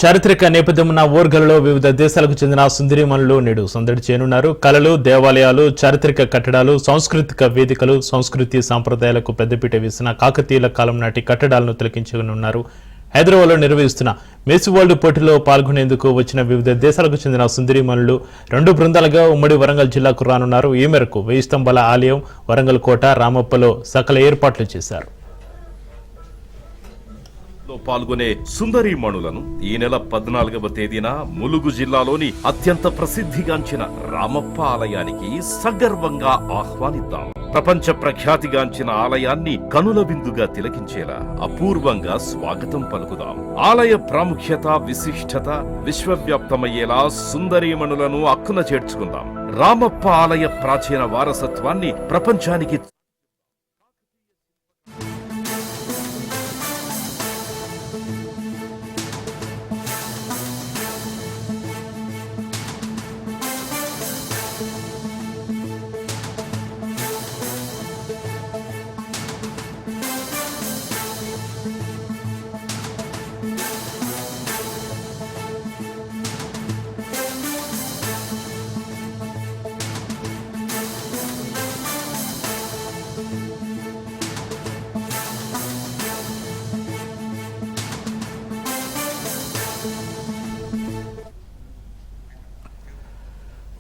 చారిత్రక నేపథ్యం ఉన్న ఓర్గల్లో వివిధ దేశాలకు చెందిన సుందరీమణులు నేడు సందడి చేయనున్నారు. కళలు, దేవాలయాలు, చారిత్రక కట్టడాలు, సాంస్కృతిక వేదికలు, సంస్కృతి సాంప్రదాయాలకు పెద్దపీట వేసిన కాకతీయుల కాలం నాటి కట్టడాలను తిలకించనున్నారు. హైదరాబాద్లో నిర్వహిస్తున్న మిస్ వరల్డ్ పోటీలో పాల్గొనేందుకు వచ్చిన వివిధ దేశాలకు చెందిన సుందరీమణులు 2 బృందాలుగా ఉమ్మడి వరంగల్ జిల్లాకు రానున్నారు. ఈ మేరకు 1000 స్తంభాల ఆలయం, వరంగల్ కోట, రామప్పలో సకల ఏర్పాట్లు చేశారు. పాల్గొనే సుందరీమణులను ఈ నెల 14వ తేదీన ములుగు జిల్లాలోని అత్యంత ప్రసిద్ధిగాంచిన రామప్ప ఆలయానికి సగర్వంగా ఆహ్వానిద్దాం. ప్రపంచ ప్రఖ్యాతిగాంచిన ఆలయాన్ని కనుల విందుగా తిలకించేలా అపూర్వంగా స్వాగతం పలుకుదాం. ఆలయ ప్రాముఖ్యత, విశిష్టత విశ్వవ్యాప్తమయ్యేలా సుందరీమణులను అక్కున చేర్చుకుందాం. రామప్ప ఆలయ ప్రాచీన వారసత్వాన్ని ప్రపంచానికి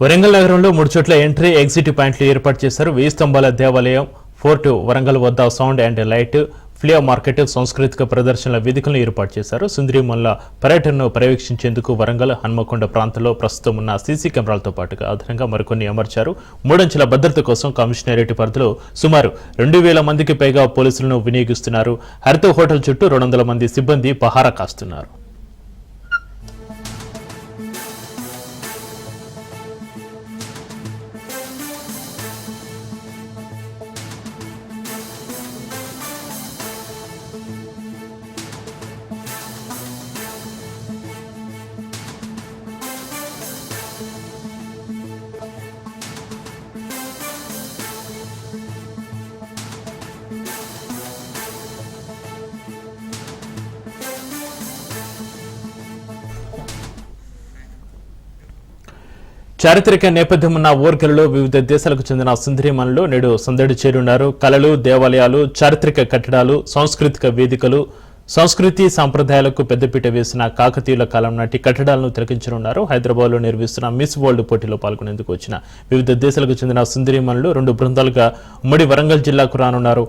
వరంగల్ నగరంలో 3 చోట్ల ఎంట్రీ, ఎగ్జిట్ పాయింట్లు ఏర్పాటు చేశారు. 1000 స్తంభాల దేవాలయం, ఫోర్ట్ వరంగల్ వద్ద సౌండ్ అండ్ లైట్, ఫ్లియా మార్కెట్, సాంస్కృతిక ప్రదర్శనల వేదికలను ఏర్పాటు చేశారు. సుందరీమణుల పర్యటనను పర్యవేక్షించేందుకు వరంగల్, హన్మకొండ ప్రాంతంలో ప్రస్తుతం ఉన్న సీసీ కెమెరాలతో పాటుగా అదనంగా మరికొన్ని అమర్చారు. 3 అంచెల భద్రత కోసం కమిషనరేట్ పరిధిలో సుమారు 2000 మందికి పైగా పోలీసులను వినియోగిస్తున్నారు. హరిత హోటల్ చుట్టూ 200 మంది సిబ్బంది పహారా కాస్తున్నారు. చారిత్రక నేపథ్యం ఉన్న ఓర్గల్లో వివిధ దేశాలకు చెందిన సుందరీమణులు నేడు సందడి చేరున్నారు. కళలు, దేవాలయాలు, చారిత్రక కట్టడాలు, సాంస్కృతిక వేదికలు, సంస్కృతి సాంప్రదాయాలకు పెద్దపీట వేసిన కాకతీయుల కాలం నాటి కట్టడాలను తిలకించనున్నారు. హైదరాబాద్లో నిర్వహిస్తున్న మిస్ వరల్డ్ పోటీలో పాల్గొనేందుకు వచ్చిన వివిధ దేశాలకు చెందిన సుందరీమణులు 2 బృందాలుగా ఉమ్మడి వరంగల్ జిల్లాకు రానున్నారు.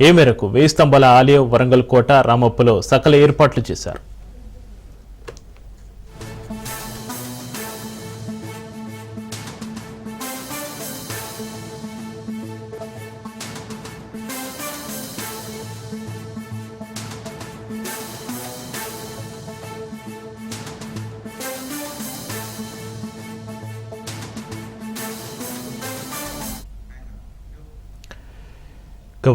ఈ మేరకు 1000 స్తంభాల ఆలయం, వరంగల్ కోట, రామప్పలో సకల ఏర్పాట్లు చేశారు.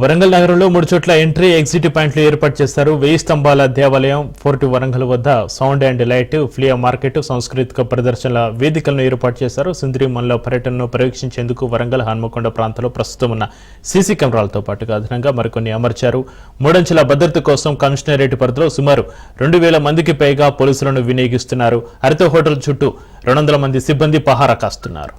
వరంగల్ నగరంలో 3 చోట్ల ఎంట్రీ, ఎగ్జిట్ పాయింట్లు ఏర్పాటు చేశారు. 1000 స్తంభాల దేవాలయం, ఫోర్ట్ వరంగల్ వద్ద సౌండ్ అండ్ లైట్, ఫ్లియా మార్కెట్, సాంస్కృతిక ప్రదర్శనల వేదికలను ఏర్పాటు చేశారు. సుందరీమణుల పర్యటనను పర్యవేక్షించేందుకు వరంగల్, హన్మకొండ ప్రాంతంలో ప్రస్తుతం ఉన్న సీసీ కెమెరాలతో పాటుగా అదనంగా మరికొన్ని అమర్చారు. 3 అంచెల భద్రత కోసం కమిషనరేట్ పరిధిలో సుమారు 2000 మందికి పైగా పోలీసులను వినియోగిస్తున్నారు. హరిత హోటల్ చుట్టూ 200 మంది సిబ్బంది పహారా కాస్తున్నారు.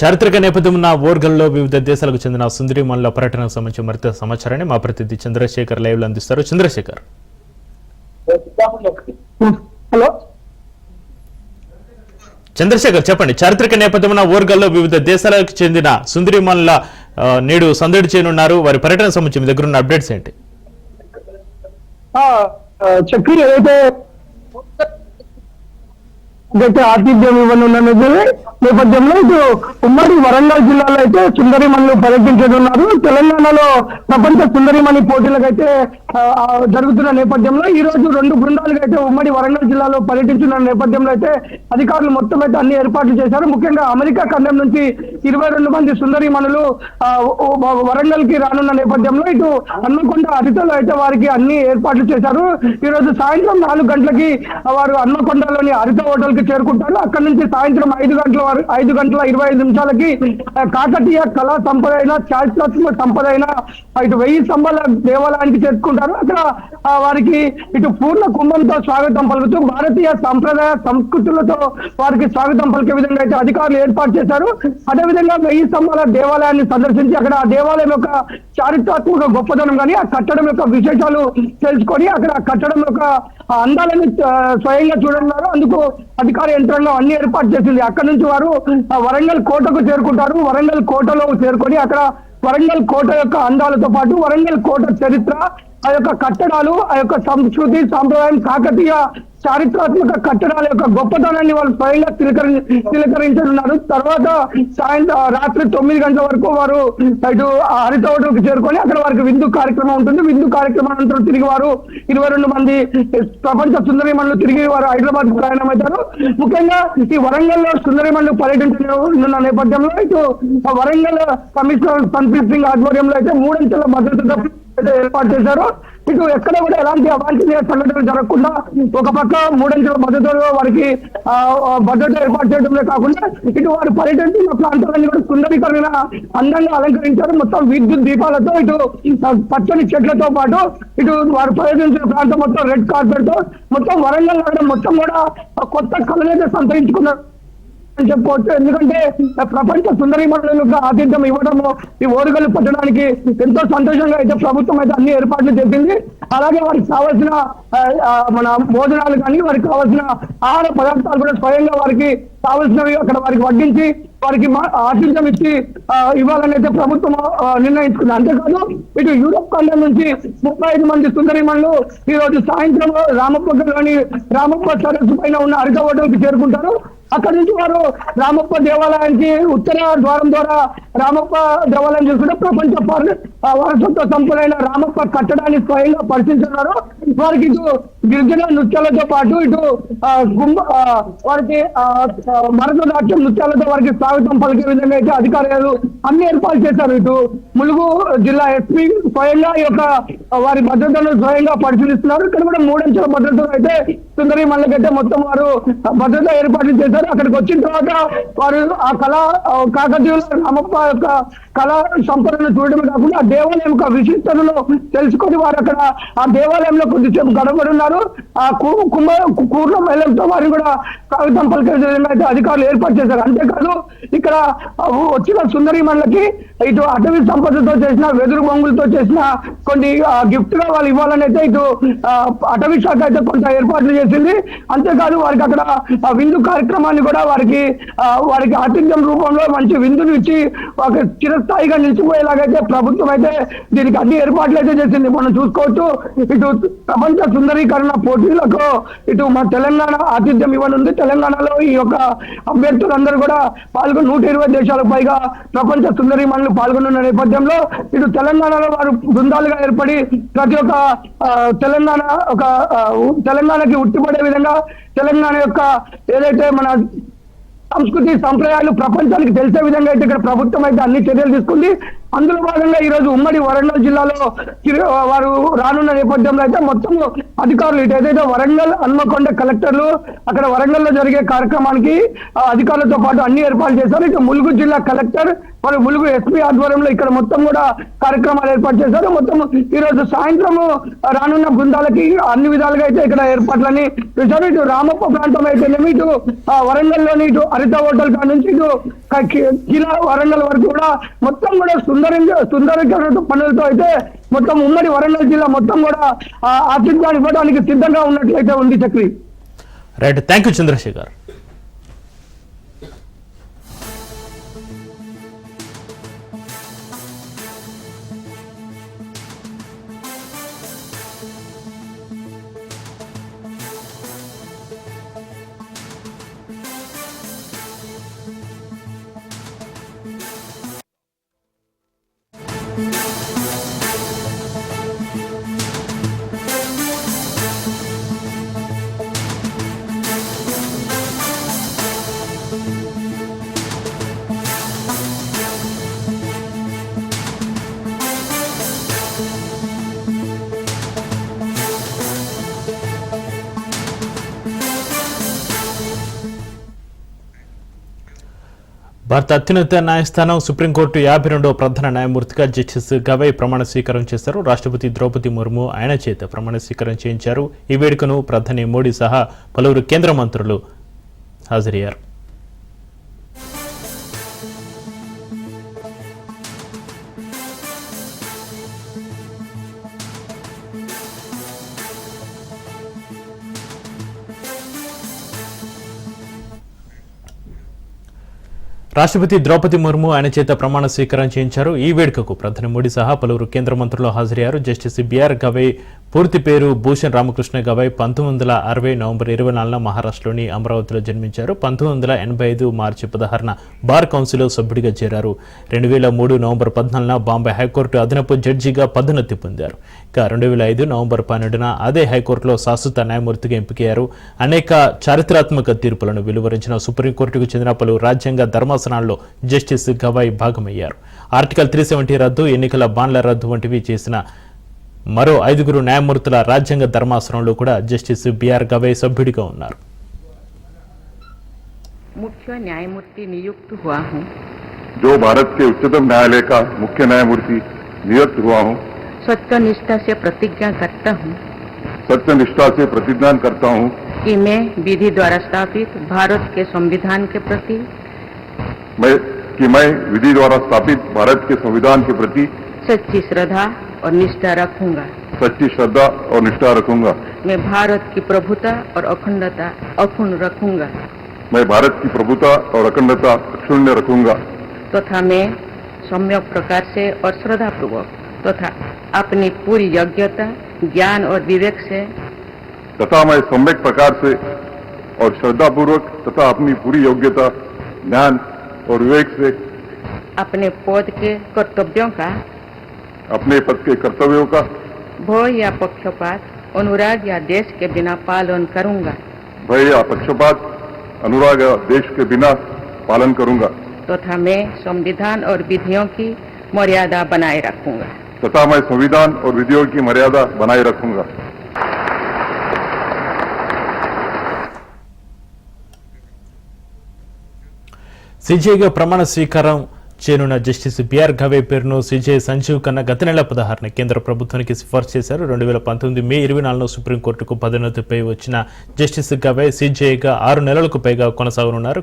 చారిత్రక నేపథ్యం ఉన్న ఓర్గల్లో వివిధ దేశాలకు చెందిన సుందరీమణుల పర్యటనకు సంబంధించి మరింత సమాచారాన్ని మా ప్రతినిధి చంద్రశేఖర్ లైవ్ లో అందిస్తారు. చంద్రశేఖర్. హలో చంద్రశేఖర్, చెప్పండి. చారిత్రక నేపథ్యం ఉన్న ఓర్గల్లో వివిధ దేశాలకు చెందిన సుందరీమణుల నేడు సందడి చేయనున్నారు. వారి పర్యటన సంబంధించి మీ దగ్గర ఉన్న అప్డేట్స్ ఏంటి? చక్రి ఏదైతే అయితే ఆతిథ్యం ఇవ్వనున్న నేపథ్యంలో ఇటు ఉమ్మడి వరంగల్ జిల్లాలో అయితే సుందరిమణులు పర్యటించనున్నారు. తెలంగాణలో ప్రపంచ సుందరిమణి పోటీలకు అయితే జరుగుతున్న నేపథ్యంలో ఈ రోజు 2 బృందాలుగా అయితే ఉమ్మడి వరంగల్ జిల్లాలో పర్యటించిన నేపథ్యంలో అయితే అధికారులు మొత్తం అయితే అన్ని ఏర్పాట్లు చేశారు. ముఖ్యంగా అమెరికా ఖండం నుంచి 22 మంది సుందరిమణులు వరంగల్ కి రానున్న నేపథ్యంలో ఇటు హన్మకొండ అతిథులు అయితే వారికి అన్ని ఏర్పాట్లు చేశారు. ఈ రోజు సాయంత్రం 4 గంటలకి వారు హన్మకొండలోని హరిత హోటల్ కి చేరుకుంటారు. అక్కడ నుంచి సాయంత్రం 5 గంటల 25 నిమిషాలకి కాకతీయ కళా సంపద అయిన చారిత్రాత్మక సంపద అయిన ఇటు 1000 స్తంభాల దేవాలయానికి చేరుకుంటారు. అక్కడ వారికి ఇటు పూర్ణ కుంభంతో స్వాగతం పలుకుతూ భారతీయ సంప్రదాయ సంస్కృతులతో వారికి స్వాగతం పలికే విధంగా అయితే అధికారులు ఏర్పాటు చేశారు. అదేవిధంగా 1000 స్తంభాల దేవాలయాన్ని సందర్శించి అక్కడ ఆ దేవాలయం యొక్క చారిత్రాత్మక గొప్పదనం కానీ ఆ కట్టడం యొక్క విశేషాలు తెలుసుకొని అక్కడ ఆ కట్టడం యొక్క అందాలను స్వయంగా చూడనున్నారు. అందుకు అధికార యంత్రాంగం అన్ని ఏర్పాటు చేసింది. అక్కడ నుంచి వారు వరంగల్ కోటకు చేరుకుంటారు. వరంగల్ కోటలో చేరుకొని అక్కడ వరంగల్ కోట యొక్క అందాలతో పాటు వరంగల్ కోట చరిత్ర, ఆ యొక్క కట్టడాలు, ఆ యొక్క సంస్కృతి సాంప్రదాయం, కాకతీయ చారిత్రాత్మక కట్టడాల యొక్క గొప్పతనాన్ని వాళ్ళు స్వయంగా తిలకరించనున్నారు. తర్వాత రాత్రి 9 గంటల వరకు వారు ఇటు హరిత హోటల్కి చేరుకొని అక్కడ వారికి విందు కార్యక్రమం ఉంటుంది. విందు కార్యక్రమం అనంతరం తిరిగి వారు 22 మంది ప్రపంచ సుందరిమణులు తిరిగి వారు హైదరాబాద్ ప్రయాణం అవుతారు. ముఖ్యంగా ఈ వరంగల్ లో సుందరిమణులు పర్యటించనున్న నేపథ్యంలో ఇటు వరంగల్ కమిషనర్ సందీప్ సింగ్ ఆధ్వర్యంలో అయితే 3 అంచెల భద్రత ఏర్పాటు చేశారు. ఇటు ఎక్కడ కూడా ఎలాంటి అవాంఛనీయ సంఘటనలు జరగకుండా ఒక పక్క 3 అంచెల భద్రతలో వారికి భద్రత ఏర్పాటు చేయడమే కాకుండా ఇటు వారు పర్యటించిన ప్రాంతాలన్నీ కూడా సుందరీకరణ అందంగా అలంకరించారు. మొత్తం విద్యుత్ దీపాలతో ఇటు పచ్చని చెట్లతో పాటు ఇటు వారు పర్యటించిన ప్రాంతం మొత్తం రెడ్ కార్పెట్ తో మొత్తం వరంగల్ నగరం మొత్తం కూడా కొత్త కళనైతే సంతరించుకున్నారు అని చెప్పుకోవచ్చు. ఎందుకంటే ప్రపంచ సుందరీమణులకు ఆతిథ్యం ఇవ్వడము, ఈ ఓరుగల్లు పట్టడానికి ఎంతో సంతోషంగా అయితే ప్రభుత్వం అయితే అన్ని ఏర్పాట్లు చేసింది. అలాగే వారికి కావాల్సిన మన భోజనాలు కానీ వారికి కావాల్సిన ఆహార పదార్థాలు కూడా స్వయంగా వారికి కావాల్సినవి అక్కడ వారికి వడ్డించి వారికి ఆతిథ్యం ఇచ్చి ఇవ్వాలని అయితే ప్రభుత్వం నిర్ణయించుకుంది. అంతేకాదు ఇటు యూరోప్ ఖండం నుంచి 35 మంది సుందరీమణులు ఈ రోజు సాయంత్రం రామప్పలోని రామప్ప సరస్సు పైన ఉన్న హరిత హోటల్కి చేరుకుంటారు. అక్కడి నుంచి వారు రామప్ప దేవాలయానికి ఉత్తర ద్వారం ద్వారా రామప్ప దేవాలయం చూసుకుంటే ప్రపంచ వారసత్వ సంపదైన రామప్ప కట్టడాన్ని స్వయంగా పరిశీలిస్తున్నారు. వారికి ఇటు గిరిజన నృత్యాలతో పాటు ఇటు వారికి భరతనాట్యం నృత్యాలతో వారికి స్వాగతం పలికే విధంగా అయితే అధికారులు అన్ని ఏర్పాటు చేశారు. ఇటు ములుగు జిల్లా ఎస్పీ స్వయంగా ఈ యొక్క వారి భద్రతను స్వయంగా పరిశీలిస్తున్నారు. ఇక్కడ కూడా 3 అంచెల భద్రతలు అయితే సుందరీమణులకైతే మొత్తం వారు భద్రత ఏర్పాట్లు చేశారు. అక్కడికి వచ్చిన తర్వాత వారు ఆ కాకతీయుల రామప్ప యొక్క కళా సంపదను చూడడమే కాకుండా ఆ దేవాలయం యొక్క విశిష్టతను తెలుసుకొని వారు అక్కడ ఆ దేవాలయంలో కొద్దిసేపు గడపడున్నారు. ఆ కూర్ణ మహిళలతో వారిని కూడా స్వాగతం పలికే విధంగా అయితే అధికారులు ఏర్పాటు చేశారు. అంతేకాదు ఇక్కడ వచ్చిన సుందరీమణులకి ఇటు అటవీ సంపదతో చేసిన వెదురు బొంగులతో చేసిన కొన్ని గిఫ్ట్ గా వాళ్ళు ఇవ్వాలని అయితే ఇటు అటవీ శాఖ అయితే కొంత ఏర్పాట్లు చేసింది. అంతేకాదు వారికి అక్కడ విందు కార్యక్రమాన్ని కూడా వారికి ఆతిథ్యం రూపంలో మంచి విందులు ఇచ్చి వారికి చిరస్థాయిగా నిలిచిపోయేలాగైతే ప్రభుత్వం అయితే దీనికి అన్ని ఏర్పాట్లు అయితే చేసింది. మనం చూసుకోవచ్చు ఇటు ప్రపంచ సుందరీకరణ పోటీలకు ఇటు మన తెలంగాణ ఆతిథ్యం ఇవ్వనుంది. తెలంగాణలో ఈ యొక్క అభ్యర్థులందరూ కూడా 120 దేశాలకు పైగా ప్రపంచ సుందరీమణులు పాల్గొన్న నేపథ్యంలో ఇటు తెలంగాణలో వారు బృందాలుగా ఏర్పడి ప్రతి ఒక్క తెలంగాణకి ఉట్టిపడే విధంగా తెలంగాణ యొక్క ఏదైతే మన సంస్కృతి సంప్రదాయాలు ప్రపంచానికి తెలిసే విధంగా అయితే ఇక్కడ ప్రభుత్వం అయితే అన్ని చర్యలు తీసుకుంది. అందులో భాగంగా ఈ రోజు ఉమ్మడి వరంగల్ జిల్లాలో వారు రానున్న నేపథ్యంలో అయితే మొత్తం అధికారులు ఇటు ఏదైతే వరంగల్ హన్మకొండ కలెక్టర్లు అక్కడ వరంగల్ లో జరిగే కార్యక్రమానికి అధికారులతో పాటు అన్ని ఏర్పాటు చేశారు. ఇటు ములుగు జిల్లా కలెక్టర్ మరియు ములుగు ఎస్పీ ఆధ్వర్యంలో ఇక్కడ మొత్తం కూడా కార్యక్రమాలు ఏర్పాటు చేశారు. మొత్తం ఈ రోజు సాయంత్రం రానున్న బృందాలకి అన్ని విధాలుగా అయితే ఇక్కడ ఏర్పాట్లని చేశారు. ఇటు రామప్ప ప్రాంతం అయితేనేమి ఇటు వరంగల్ లోని ఇటు హరిత హోటల్ కాడ నుంచి ఇటు కిలా వరంగల్ వరకు కూడా మొత్తం కూడా సుందరీకరణ పనులతో అయితే మొత్తం ఉమ్మడి వరంగల్ జిల్లా మొత్తం కూడా ఆతిథ్యాన్ని ఇవ్వడానికి సిద్ధంగా ఉన్నట్లయితే ఉంది. Chakri right, thank you Chandrashekhar. భారత అత్యున్నత న్యాయస్థానం సుప్రీంకోర్టు 52వ ప్రధాన న్యాయమూర్తిగా జస్టిస్ గవై ప్రమాణ స్వీకారం చేశారు. రాష్ట్రపతి ద్రౌపది ముర్ము ఆయన చేత ప్రమాణ స్వీకారం చేయించారు. ఈ వేడుకను ప్రధాని మోడీ సహా పలువురు కేంద్ర మంత్రులు హాజరయ్యారు. రాష్ట్రపతి ద్రౌపది ముర్ము ఆయన చేత ప్రమాణ స్వీకారం చేయించారు. ఈ వేడుకకు ప్రధాని మోడీ సహా పలువురు కేంద్ర మంత్రులు హాజరయ్యారు. జస్టిస్ బిఆర్ గవై పూర్తి పేరు భూషణ్ రామకృష్ణ గవై 1960 నవంబర్ 24న మహారాష్ట్రలోని అమరావతిలో జన్మించారు. 1985 మార్చి 16న బార్ కౌన్సిల్లో సభ్యుడిగా చేరారు. 2003 నవంబర్ 14న బాంబే హైకోర్టు అదనపు జడ్జిగా పదోన్నతి పొందారు. ఇక 2005 నవంబర్ 12న అదే హైకోర్టులో శాశ్వత న్యాయమూర్తిగా ఎంపికయ్యారు. అనేక చారిత్రాత్మక తీర్పులను వెలువరించిన సుప్రీంకోర్టుకు చెందిన పలు రాజ్యాంగ ధర్మాసనాల్లో జస్టిస్ గవై భాగమయ్యారు. ఆర్టికల్ 370 రద్దు, ఎన్నికల బాండ్ల రద్దు వంటివి చేసిన మరో 5 న్యాయమూర్తుల రాజ్యాంగ ధర్మాసనంలో కూడా జస్టిస్ బిఆర్ గవై సభ్యుడిగా ఉన్నారు. मुख्य न्यायमूर्ति नियुक्त हुआ हूँ। जो भारत के उच्चतम न्यायालय का मुख्य न्यायमूर्ति नियुक्त हुआ हूँ। सत्यनिष्ठा से प्रतिज्ञा करता हूँ सत्यनिष्ठा से प्रतिज्ञा करता हूँ कि मैं विधि द्वारा स्थापित भारत के संविधान के प्रति मैं विधि द्वारा स्थापित भारत के संविधान के प्रति सच्ची श्रद्धा और निष्ठा रखूंगा। सच्ची श्रद्धा और निष्ठा रखूंगा। मैं भारत की प्रभुता और अखंडता अक्षुण्ण रखूंगा। मैं भारत की प्रभुता और अखंडता अक्षुण्ण रखूंगा तथा मैं सम्यक प्रकार से और श्रद्धापूर्वक तथा अपनी पूरी योग्यता, ज्ञान और विवेक से तथा मैं सम्यक प्रकार से और श्रद्धापूर्वक तथा अपनी पूरी योग्यता, ज्ञान और विवेक से अपने पद के कर्तव्यों का, अपने पद के कर्तव्यों का भय या पक्षपात, अनुराग या देश के बिना पालन करूंगा। भय या पक्षपात, अनुराग या देश के बिना पालन करूंगा तथा मैं संविधान और विधियों की मर्यादा बनाए रखूंगा। तथा मैं संविधान और विधियों की मर्यादा बनाए रखूंगा। సిజేగా ప్రమాణ స్వీకారం చేయనున్న జస్టిస్ బిఆర్ గవై పేరును సిజే సంజీవ్ ఖన్నా గత నెల 16న కేంద్ర ప్రభుత్వానికి సిఫార్సు చేశారు. 2019 మే 24న సుప్రీంకోర్టుకు పదోన్నతిపై వచ్చిన జస్టిస్ గవై సిజేగా 6 నెలలకు పైగా కొనసాగనున్నారు.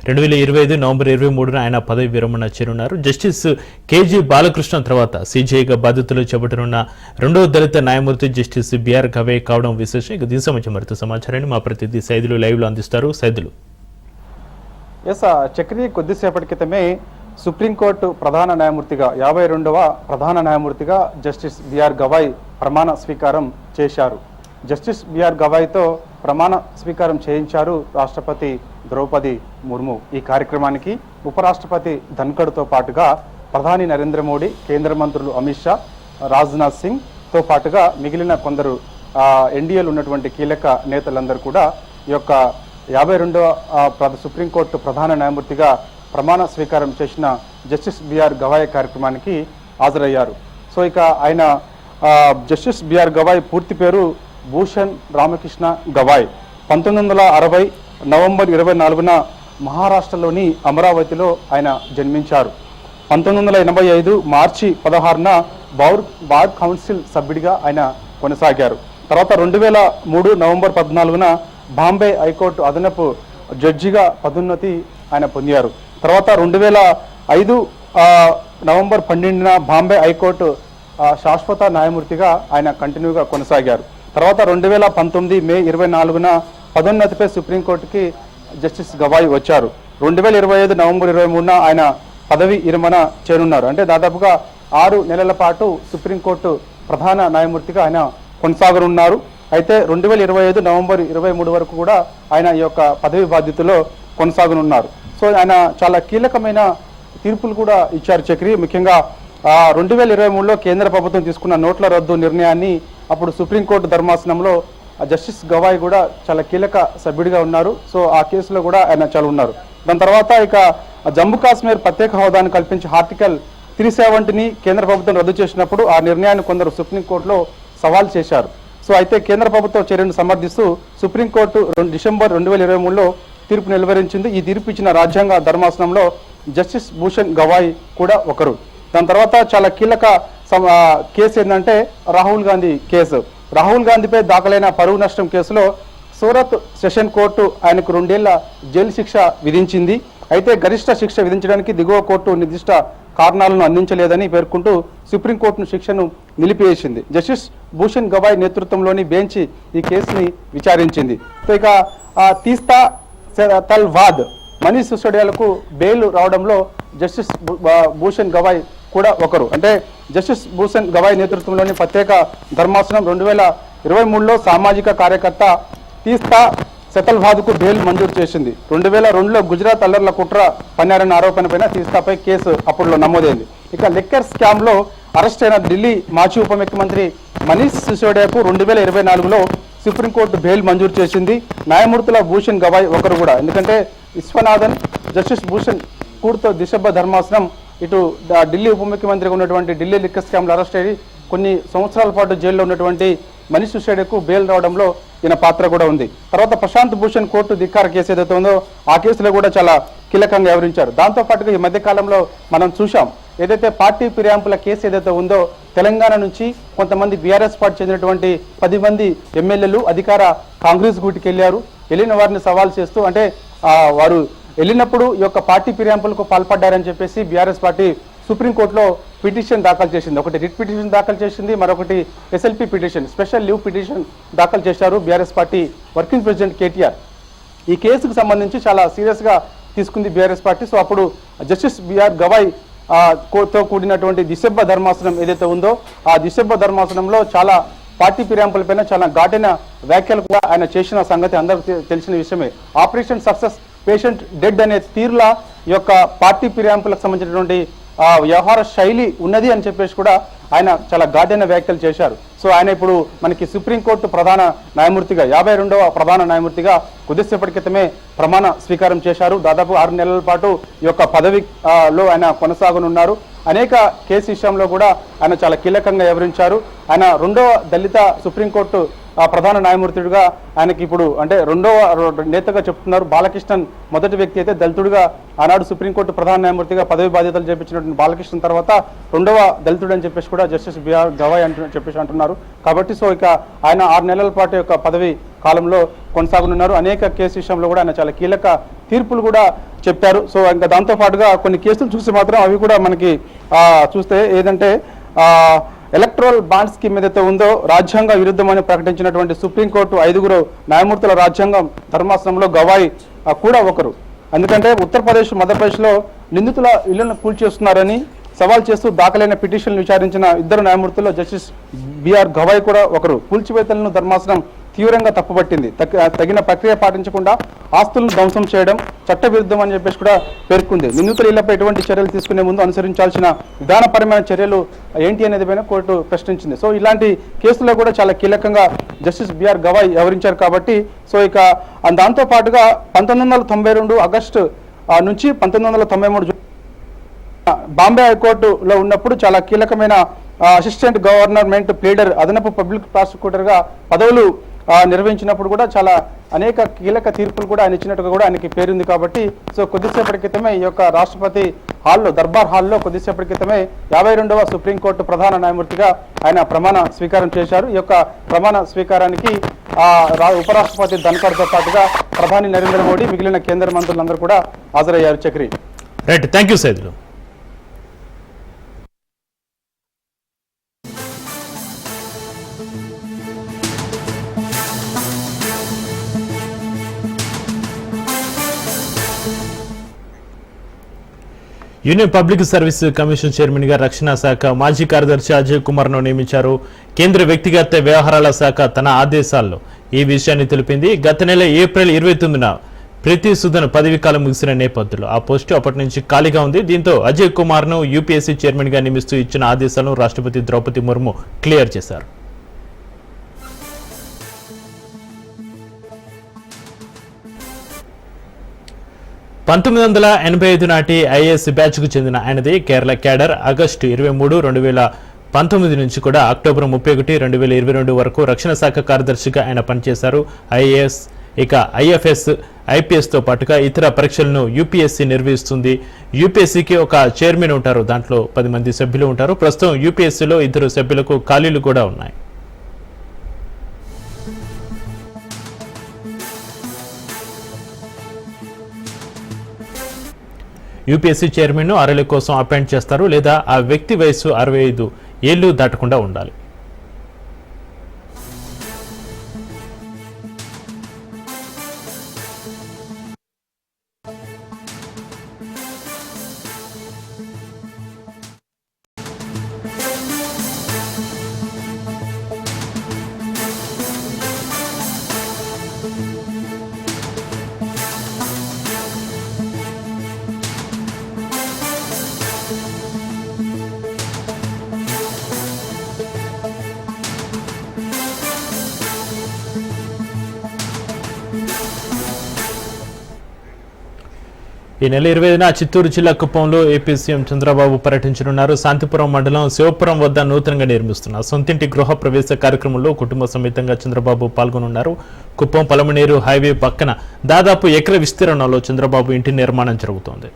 2025 నవంబర్ 23న ఆయన పదవి విరమణ చేరున్నారు. జస్టిస్ కేజీ బాలకృష్ణ తర్వాత సిజేగా బాధ్యతలు చేపట్టనున్న రెండో దళిత న్యాయమూర్తి జస్టిస్ బిఆర్ గవై కావడం విశేషం. ఇక దీని సంబంధించి మరింత సమాచారాన్ని మా ప్రతినిధి సైదులు లైవ్లో అందిస్తారు. సైదులు. చక్రి కొద్దిసేపటి క్రితమే సుప్రీంకోర్టు ప్రధాన న్యాయమూర్తిగా 52వ ప్రధాన న్యాయమూర్తిగా జస్టిస్ బిఆర్ గవై ప్రమాణ స్వీకారం చేశారు. జస్టిస్ బిఆర్ గవైతో ప్రమాణ స్వీకారం చేయించారు రాష్ట్రపతి ద్రౌపది ముర్ము. ఈ కార్యక్రమానికి ఉపరాష్ట్రపతి ధన్ఖడ్తో పాటుగా ప్రధాని నరేంద్ర మోడీ, కేంద్ర మంత్రులు అమిత్ షా, రాజ్నాథ్ సింగ్తో పాటుగా మిగిలిన కొందరు ఎన్డీఏలు ఉన్నటువంటి కీలక నేతలందరూ కూడా ఈ యొక్క 52వ సుప్రీంకోర్టు ప్రధాన న్యాయమూర్తిగా ప్రమాణ స్వీకారం చేసిన జస్టిస్ బిఆర్ గవై కార్యక్రమానికి హాజరయ్యారు. సో ఇక ఆయన జస్టిస్ బిఆర్ గవై పూర్తి పేరు భూషణ్ రామకృష్ణ గవై. 1960 నవంబర్ 24న మహారాష్ట్రలోని అమరావతిలో ఆయన జన్మించారు. 1985 మార్చి 16న బార్ కౌన్సిల్ సభ్యుడిగా ఆయన కొనసాగారు. తర్వాత 2003 నవంబర్ 14న బాంబే హైకోర్టు అదనపు జడ్జిగా పదోన్నతి ఆయన పొందారు. తర్వాత 2005 నవంబర్ 12న బాంబే హైకోర్టు శాశ్వత న్యాయమూర్తిగా ఆయన కంటిన్యూగా కొనసాగారు. తర్వాత 2019 మే 24న పదోన్నతిపై సుప్రీంకోర్టుకి జస్టిస్ గవాయ్ వచ్చారు. 2025 నవంబర్ 23న ఆయన పదవి విరమణ చేరున్నారు. అంటే దాదాపుగా 6 నెలల పాటు సుప్రీంకోర్టు ప్రధాన న్యాయమూర్తిగా ఆయన కొనసాగనున్నారు. అయితే 2025 నవంబర్ 23 వరకు కూడా ఆయన ఈ యొక్క పదవి బాధ్యతలో కొనసాగనున్నారు. సో ఆయన చాలా కీలకమైన తీర్పులు కూడా ఇచ్చారు చక్రి. ముఖ్యంగా 2023లో కేంద్ర ప్రభుత్వం తీసుకున్న నోట్ల రద్దు నిర్ణయాన్ని అప్పుడు సుప్రీంకోర్టు ధర్మాసనంలో జస్టిస్ గవాయ్ కూడా చాలా కీలక సభ్యుడిగా ఉన్నారు. సో ఆ కేసులో కూడా ఆయన చాలా ఉన్నారు. దాని తర్వాత ఇక జమ్మూ కాశ్మీర్ ప్రత్యేక హోదాను కల్పించి ఆర్టికల్ 370ని కేంద్ర ప్రభుత్వం రద్దు చేసినప్పుడు ఆ నిర్ణయాన్ని కొందరు సుప్రీంకోర్టులో సవాల్ చేశారు. సో అయితే కేంద్ర ప్రభుత్వం చర్యను సమర్థిస్తూ సుప్రీంకోర్టు డిసెంబర్ 2023లో తీర్పు వెలువరించింది. ఈ తీర్పు ఇచ్చిన రాజ్యాంగ ధర్మాసనంలో జస్టిస్ భూషణ్ గవాయ్ కూడా ఒకరు. దాని తర్వాత చాలా కీలక కేసు ఏంటంటే రాహుల్ గాంధీ కేసు. రాహుల్ గాంధీపై దాఖలైన పరువు నష్టం కేసులో సూరత్ సెషన్ కోర్టు ఆయనకు 2 ఏళ్ల జైలు శిక్ష విధించింది. అయితే గరిష్ట శిక్ష విధించడానికి దిగువ కోర్టు నిర్దిష్ట కారణాలను అందించలేదని పేర్కొంటూ సుప్రీంకోర్టును శిక్షను నిలిపివేసింది. జస్టిస్ భూషణ్ గవాయ్ నేతృత్వంలోని బెంచ్ ఈ కేసుని విచారించింది. ఇక తీస్తా తల్వాద్ మనీష్ సిసోడియాలకు బెయిల్ రావడంలో జస్టిస్ భూషణ్ గవాయ్ కూడా ఒకరు. అంటే జస్టిస్ భూషణ్ గవాయ్ నేతృత్వంలోని ప్రత్యేక ధర్మాసనం 2023లో సామాజిక కార్యకర్త తీస్తా సెతల్వాద్కు బెయిల్ మంజూరు చేసింది. 2002లో గుజరాత్ అల్లర్ల కుట్ర పన్నారన్న ఆరోపణపైన తీస్తాపై కేసు అప్పుడులో నమోదైంది. ఇక లిక్కర్ స్కామ్లో అరెస్ట్ అయిన ఢిల్లీ మాజీ ఉప ముఖ్యమంత్రి మనీష్ సిసోడియాకు 2024లో సుప్రీంకోర్టు బెయిల్ మంజూరు చేసింది. న్యాయమూర్తుల భూషణ్ గవాయ్ ఒకరు కూడా. ఎందుకంటే విశ్వనాథన్, జస్టిస్ భూషణ్ కూర్తో దిశబ్బ ధర్మాసనం ఇటు ఢిల్లీ ఉప ముఖ్యమంత్రిగా ఉన్నటువంటి ఢిల్లీ లిక్కర్ స్కామ్లో అరెస్ట్ అయ్యి కొన్ని సంవత్సరాల పాటు జైల్లో ఉన్నటువంటి మనీష్ సిసోడియాకు బెయిల్ రావడంలో ఈయన పాత్ర కూడా ఉంది. తర్వాత ప్రశాంత్ భూషణ్ కోర్టు ధిక్కార కేసు ఏదైతే ఉందో ఆ కేసులో కూడా చాలా కీలకంగా వ్యవహరించారు. దాంతోపాటుగా ఈ మధ్యకాలంలో మనం చూసాం ఏదైతే పార్టీ ఫిర్యాదుల కేసు ఏదైతే ఉందో తెలంగాణ నుంచి కొంతమంది బీఆర్ఎస్ పార్టీ చెందినటువంటి 10 మంది ఎమ్మెల్యేలు అధికార కాంగ్రెస్ గూటికి వెళ్ళారు. వెళ్ళిన వారిని సవాల్ చేస్తూ అంటే వారు వెళ్ళినప్పుడు ఈ యొక్క పార్టీ ఫిర్యాదులకు పాల్పడ్డారని చెప్పేసి బీఆర్ఎస్ పార్టీ సుప్రీంకోర్టులో పిటిషన్ దాఖలు చేసింది. ఒకటి రిట్ పిటిషన్ దాఖలు చేసింది, మరొకటి SLP petition, special leave petition దాఖలు చేశారు BRS party working president KTR. ఈ కేసుకు సంబంధించి చాలా సీరియస్గా తీసుకుంది బీఆర్ఎస్ పార్టీ. సో అప్పుడు జస్టిస్ బిఆర్ గవాయ్ తో కూడినటువంటి దిశబ్బ ధర్మాసనం ఏదైతే ఉందో ఆ దిశబ్బ ధర్మాసనంలో చాలా పార్టీ ఫిర్యాదులపైన చాలా ఘాటైన వ్యాఖ్యలు కూడా ఆయన చేసిన సంగతి అందరికీ తెలిసిన విషయమే. ఆపరేషన్ సక్సెస్ పేషెంట్ డెడ్ అనే తీరులా ఈ యొక్క పార్టీ ఫిర్యాదులకు సంబంధించినటువంటి వ్యవహార శైలి ఉన్నది అని చెప్పేసి కూడా ఆయన చాలా ఘాటైన వ్యాఖ్యలు చేశారు. సో ఆయన ఇప్పుడు మనకి సుప్రీంకోర్టు ప్రధాన న్యాయమూర్తిగా 52వ ప్రధాన న్యాయమూర్తిగా కొద్దిసేపటి క్రితమే ప్రమాణ స్వీకారం చేశారు. దాదాపు 6 నెలల పాటు ఈ యొక్క పదవిలో ఆయన కొనసాగనున్నారు. అనేక కేసు విషయంలో కూడా ఆయన చాలా కీలకంగా వ్యవహరించారు. ఆయన 2వ దళిత సుప్రీంకోర్టు ప్రధాన న్యాయమూర్తిగా ఆయనకి ఇప్పుడు అంటే 2వ నేతగా చెప్తున్నారు. బాలకృష్ణన్ మొదటి వ్యక్తి అయితే దళితుడిగా ఆనాడు సుప్రీంకోర్టు ప్రధాన న్యాయమూర్తిగా పదవి బాధ్యతలు చేపించినటువంటి బాలకృష్ణన్ తర్వాత 2వ దళితుడు అని చెప్పేసి కూడా జస్టిస్ బిఆర్ గవాయ్ చెప్పేసి అంటున్నారు. కాబట్టి సో ఇక ఆయన 6 నెలల పాటు యొక్క పదవి కాలంలో కొనసాగనున్నారు. అనేక కేసు విషయంలో కూడా ఆయన చాలా కీలక తీర్పులు కూడా చెప్పారు. సో ఇంకా దాంతో పాటుగా కొన్ని కేసులు చూసి మాత్రం అవి కూడా మనకి చూస్తే ఏదంటే ఎలక్ట్రల్ బాండ్ స్కీమ్ ఏదైతే ఉందో రాజ్యాంగ విరుద్ధమని ప్రకటించినటువంటి సుప్రీంకోర్టు 5 న్యాయమూర్తుల రాజ్యాంగం ధర్మాసనంలో గవాయ్ కూడా ఒకరు. ఎందుకంటే ఉత్తరప్రదేశ్, మధ్యప్రదేశ్లో నిందితుల ఇళ్లను కూల్చేస్తున్నారని సవాల్ చేస్తూ దాఖలైన పిటిషన్లు విచారించిన 2 న్యాయమూర్తుల్లో జస్టిస్ బిఆర్ గవాయ్ కూడా ఒకరు. కూల్చివేతలను ధర్మాసనం తీవ్రంగా తప్పుపట్టింది. తగిన ప్రక్రియ పాటించకుండా ఆస్తులను ధ్వంసం చేయడం చట్టవిరుద్ధం అని చెప్పేసి కూడా పేర్కొంది. నిందితుల ఇళ్లపై ఎటువంటి చర్యలు తీసుకునే ముందు అనుసరించాల్సిన విధానపరమైన చర్యలు ఏంటి అనేది పైన కోర్టు ప్రశ్నించింది. సో ఇలాంటి కేసులో కూడా చాలా కీలకంగా జస్టిస్ బిఆర్ గవాయ్ వ్యవహరించారు. కాబట్టి సో ఇక దాంతో పాటుగా 1992 ఆగస్టు నుంచి 1993 బాంబే హైకోర్టులో ఉన్నప్పుడు చాలా కీలకమైన అసిస్టెంట్ గవర్నమెంట్ ప్లీడర్, అదనపు పబ్లిక్ ప్రాసిక్యూటర్గా పదవులు నిర్వహించినప్పుడు కూడా చాలా అనేక కీలక తీర్పులు కూడా ఆయన ఇచ్చినట్టుగా కూడా ఆయనకి పేరుంది. కాబట్టి సో కొద్దిసేపటి క్రితమే ఈ యొక్క రాష్ట్రపతి హాల్లో, దర్బార్ హాల్లో కొద్దిసేపటి క్రితమే 52వ సుప్రీంకోర్టు ప్రధాన న్యాయమూర్తిగా ఆయన ప్రమాణ స్వీకారం చేశారు. ఈ యొక్క ప్రమాణ స్వీకారానికి ఉపరాష్ట్రపతి ధన్కర్తో పాటుగా ప్రధాని నరేంద్ర మోడీ, మిగిలిన కేంద్ర మంత్రులందరూ కూడా హాజరయ్యారు. Chakri. Right, thank you Saidulu. Union public service commission chairman గా రక్షణ శాఖ మాజీ కార్యదర్శి అజయ్ కుమార్ ను నియమించారు. కేంద్ర వ్యక్తిగత వ్యవహారాల శాఖ తన ఆదేశాల్లో ఈ విషయాన్ని తెలిపింది. గత నెల ఏప్రిల్ 29న ప్రీతి సుదన్ పదవీ కాలం ముగిసిన నేపథ్యంలో ఆ పోస్టు అప్పటి నుంచి ఖాళీగా ఉంది. దీంతో అజయ్ కుమార్ ను యూపీఎస్సీ చైర్మన్ గా నియమిస్తూ ఇచ్చిన ఆదేశాలను రాష్ట్రపతి ద్రౌపది ముర్ము క్లియర్ చేశారు. (1985) నాటి ఐఏఎస్ బ్యాచ్ కు చెందిన ఆయనది కేరళ క్యాడర్. ఆగస్టు 23, 2019 నుంచి కూడా అక్టోబర్ 31, 2022 వరకు రక్షణ శాఖ కార్యదర్శిగా ఆయన పనిచేశారు. ఐఏఎస్ ఇక ఐఎఫ్ఎస్, ఐపీఎస్తో పాటుగా ఇతర పరీక్షలను యూపీఎస్సీ నిర్వహిస్తుంది. యూపీఎస్సీకి ఒక చైర్మన్ ఉంటారు, దాంట్లో 10 మంది సభ్యులు ఉంటారు. ప్రస్తుతం యూపీఎస్సీలో 2 సభ్యులకు ఖాళీలు కూడా ఉన్నాయి. యూపీఎస్సీ చైర్మన్ను 6 ఏళ్ల కోసం అపాయింట్ చేస్తారు, లేదా ఆ వ్యక్తి వయసు 65 ఏళ్లు దాటకుండా ఉండాలి. ఈ నెల 20న చిత్తూరు జిల్లా కుప్పంలో ఏపీ సీఎం చంద్రబాబు పర్యటించనున్నారు. శాంతిపురం మండలం శివపురం వద్ద నూతనంగా నిర్మిస్తున్న సొంతింటి గృహ ప్రవేశ కార్యక్రమంలో కుటుంబ సమేతంగా చంద్రబాబు పాల్గొనున్నారు. కుప్పం పలమనేరు హైవే పక్కన దాదాపు ఎకర విస్తీర్ణంలో చంద్రబాబు ఇంటి నిర్మాణం జరుగుతోంది.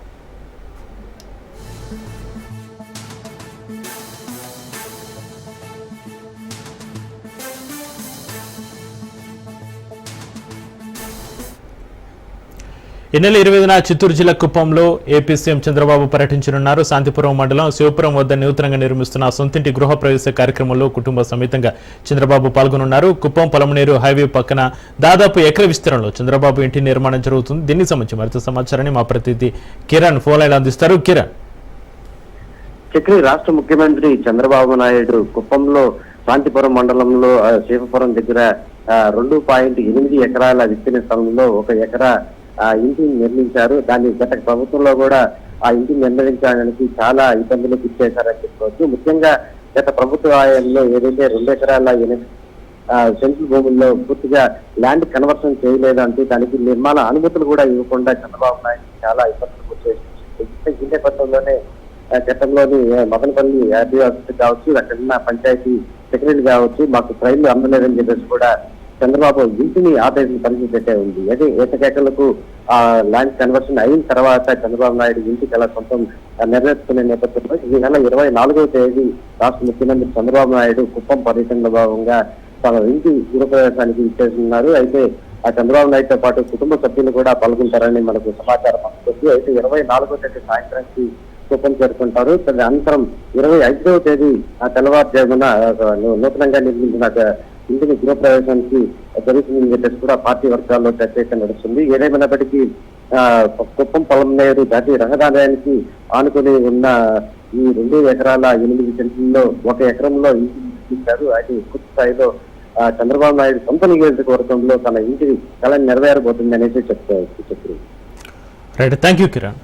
ఈ నెల 20న చిత్తూరు జిల్లా కుప్పంలో ఏపీ సీఎం చంద్రబాబు పర్యటించనున్నారు. శాంతిపురం మండలం శివపురం వద్ద నూతనంగా నిర్మిస్తున్న సొంతింటి గృహ ప్రవేశ కార్యక్రమంలో కుటుంబ సమేతంగా చంద్రబాబు పాల్గొనున్నారు. కుప్పం పలమనేరు హైవే పక్కన దాదాపు ఎకర విస్తీర్ణంలో చంద్రబాబు ఇంటి నిర్మాణం జరుగుతుంది. దీనికి సంబంధించి మరింత సమాచారాన్ని మా ప్రతినిధి కిరణ్ ఫోన్ లైన్ అందిస్తారు. కిరణ్, చక్రి రాష్ట్ర ముఖ్యమంత్రి చంద్రబాబు నాయుడు కుప్పంలో శాంతిపురం మండలంలో శివపురం దగ్గర 2.8 ఎకరాల విస్తీర్ణ స్థలంలో 1 ఎకరా ఇంటిని నిర్మించారు. దాన్ని గత ప్రభుత్వంలో కూడా ఆ ఇంటిని నిర్మించడానికి చాలా ఇబ్బందులు గుర్తించారని చెప్పుకోవచ్చు. ముఖ్యంగా గత ప్రభుత్వ హయాంలో ఏదైతే 2 ఎకరాల 8 సెంట్రల్ భూముల్లో పూర్తిగా ల్యాండ్ కన్వర్షన్ చేయలేదంటే దానికి నిర్మాణ అనుమతులు కూడా ఇవ్వకుండా చంద్రబాబు నాయుడు చాలా ఇబ్బందులు గుర్తించారు. ఈ నేపథ్యంలోనే గతంలోని మదనపల్లి ఆర్డీఓ కావచ్చు, అక్కడున్న పంచాయతీ సెక్రటరీ కావచ్చు, మాకు ట్రైన్లు అందలేదని చెప్పేసి కూడా చంద్రబాబు ఇంటిని ఆపేసిన పరిస్థితి అయితే ఉంది. అదే ఏకకేకలకు ల్యాండ్ కన్వర్షన్ అయిన తర్వాత చంద్రబాబు నాయుడు ఇంటికి అలా సొంతం నెరవేర్చుకునే నేపథ్యంలో ఈ నెల 24వ తేదీ రాష్ట్ర ముఖ్యమంత్రి చంద్రబాబు నాయుడు కుప్పం పర్యటనలో భాగంగా తన ఇంటి గృహప్రవేశానికి ఇచ్చేస్తున్నారు. అయితే ఆ చంద్రబాబు నాయుడుతో పాటు కుటుంబ సభ్యులు కూడా పాల్గొంటారని మనకు సమాచారం అందుతుంది. అయితే 24వ తేదీ సాయంత్రానికి కుప్పం చేరుకుంటారు. అనంతరం 25వ తేదీ తెల్లవారుజామున నూతనంగా నిర్మించిన ఇంటిని గృహప్రవేశానికి జరుగుతుందని చెప్పేసి కూడా పార్టీ వర్గాల్లో చర్చ అయితే నడుస్తుంది. ఏదేమైనప్పటికీ కుప్పం పలమనేరు జాతీయ రహదారికి ఆనుకుని ఉన్న ఈ 2 ఎకరాల 8 సెంట్లలో 1 ఎకరంలో ఇంటిని నిర్మించారు. అయితే పూర్తి స్థాయిలో చంద్రబాబు నాయుడు సొంత నియోజకవర్గంలో తన ఇంటి కళ నెరవేరబోతుంది అనేసి చెప్తారు. Right, thank you Kiran.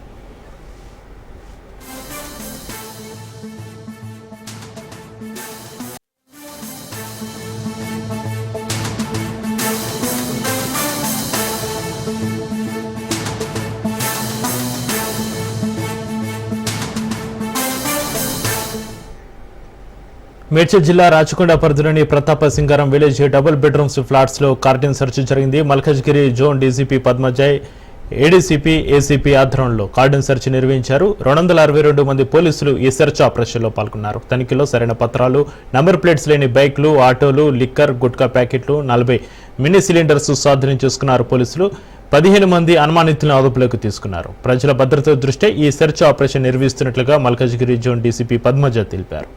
Medchal జిల్లా రాచకొండ పరిధిలోని Pratapa Singaram village double bedrooms flats లో కార్డన్ సెర్చ్ జరిగింది. Malkajgiri zone DCP Padmaja, ADCP, ACP ఆధ్వర్యంలో కార్డన్ సెర్చ్ నిర్వహించారు. 262 మంది పోలీసులు ఈ సెర్చ్ ఆపరేషన్ లో పాల్గొన్నారు. తనిఖీలో సరైన పత్రాలు, నంబర్ ప్లేట్స్ లేని బైక్లు, ఆటోలు, లిక్కర్, గుట్కా ప్యాకెట్లు, 40 మినీ సిలిండర్స్ స్వాధీనం చేసుకున్నారు పోలీసులు. 15 మంది అనుమానితులను అదుపులోకి తీసుకున్నారు. ప్రజల భద్రత దృష్ట్యా ఈ సెర్చ్ ఆపరేషన్ నిర్వహిస్తున్నట్లుగా మల్కజ్గిరి జోన్ డీసీపీ పద్మజాయ్ తెలిపారు.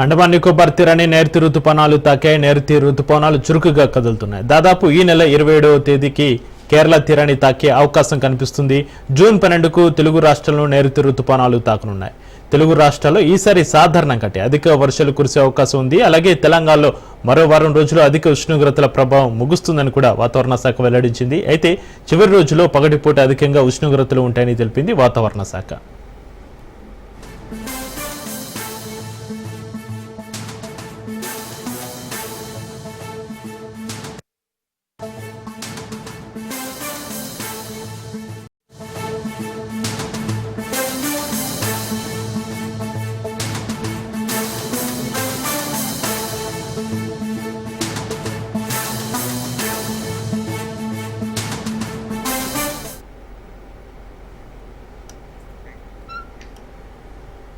అండమాన్ నికోబార్ తీరాన్ని నైరుతి రుతుపవనాలు తాకాయి. నైరుతి రుతుపవనాలు చురుకుగా కదులుతున్నాయి. దాదాపు ఈ నెల 27వ తేదీకి కేరళ తీరాన్ని తాకే అవకాశం కనిపిస్తుంది. జూన్ 12కు తెలుగు రాష్ట్రాల్లో నైరుతి రుతుపవనాలు తాకనున్నాయి. తెలుగు రాష్ట్రాల్లో ఈసారి సాధారణం కంటే అధిక వర్షాలు కురిసే అవకాశం ఉంది. అలాగే తెలంగాణలో మరో వారం రోజులు అధిక ఉష్ణోగ్రతల ప్రభావం ముగుస్తుందని కూడా వాతావరణ శాఖ వెల్లడించింది. అయితే చివరి రోజులో పగటిపూట అధికంగా ఉష్ణోగ్రతలు ఉంటాయని తెలిపింది వాతావరణ శాఖ.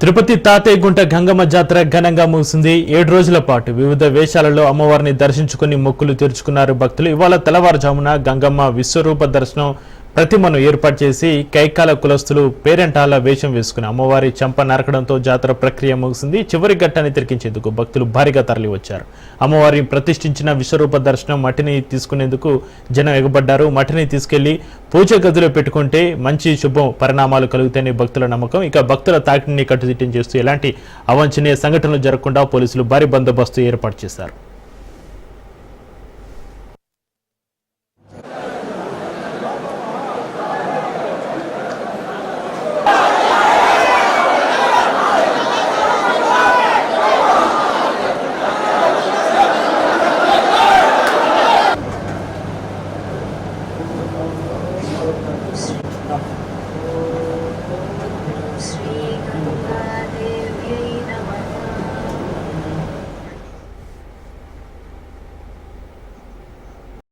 తిరుపతి తాతయ్యగుంట గంగమ్మ జాతర ఘనంగా ముగిసింది. 7 రోజుల పాటు వివిధ వేషాలలో అమ్మవారిని దర్శించుకుని మొక్కులు తీర్చుకున్నారు భక్తులు. ఇవాళ తెల్లవారుజామున గంగమ్మ విశ్వరూప దర్శనం ప్రతిమను ఏర్పాటు చేసి కైకాల కులస్తులు పేరెంటాల వేషం వేసుకుని అమ్మవారి చెంప నరకడంతో జాతర ప్రక్రియ ముగిసింది. చివరి ఘట్టాన్ని తిరిగించేందుకు భక్తులు భారీగా తరలి వచ్చారు. అమ్మవారిని ప్రతిష్ఠించిన విశ్వరూప దర్శనం మట్టిని తీసుకునేందుకు జనం ఎగబడ్డారు. మట్టిని తీసుకెళ్లి పూజ గదిలో పెట్టుకుంటే మంచి శుభం పరిణామాలు కలుగుతాయని భక్తుల నమ్మకం. ఇక భక్తుల తాకిడిని కట్టుదిట్టం చేస్తూ ఎలాంటి అవాంఛనీయ సంఘటనలు జరగకుండా పోలీసులు భారీ బందోబస్తు ఏర్పాటు చేశారు.